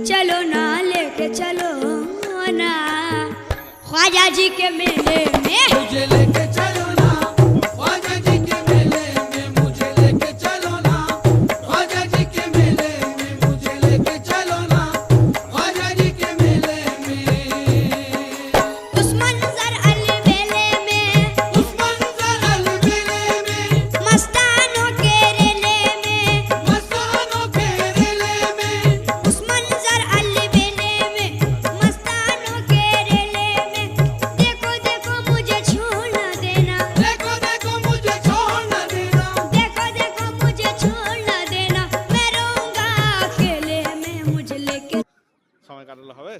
चलो ना लेके चलो ना ख्वाजा जी के मेले में, मुझे लेके चलो ना ख्वाजा जी के मेले में, मुझे लेके चलो ना ख्वाजा जी के मेले में, मुझे लेके चलो ना ख्वाजा जी के मेले में। उस मंजर अलबेले में, उस मंजर अलबेले में, मस्तानों के रेले में, मस्तानों के रेले में, उस मंजर अलबेले में, मस्तानों के रेले में, देखो देखो मुझे छोड़ न देना, देखो देखो मुझे छोड़ न देना, देखो देखो मुझे छोड़ न देना, मैं रहूंगा अकेले में, मुझे लेके সময় কাটালে হবে।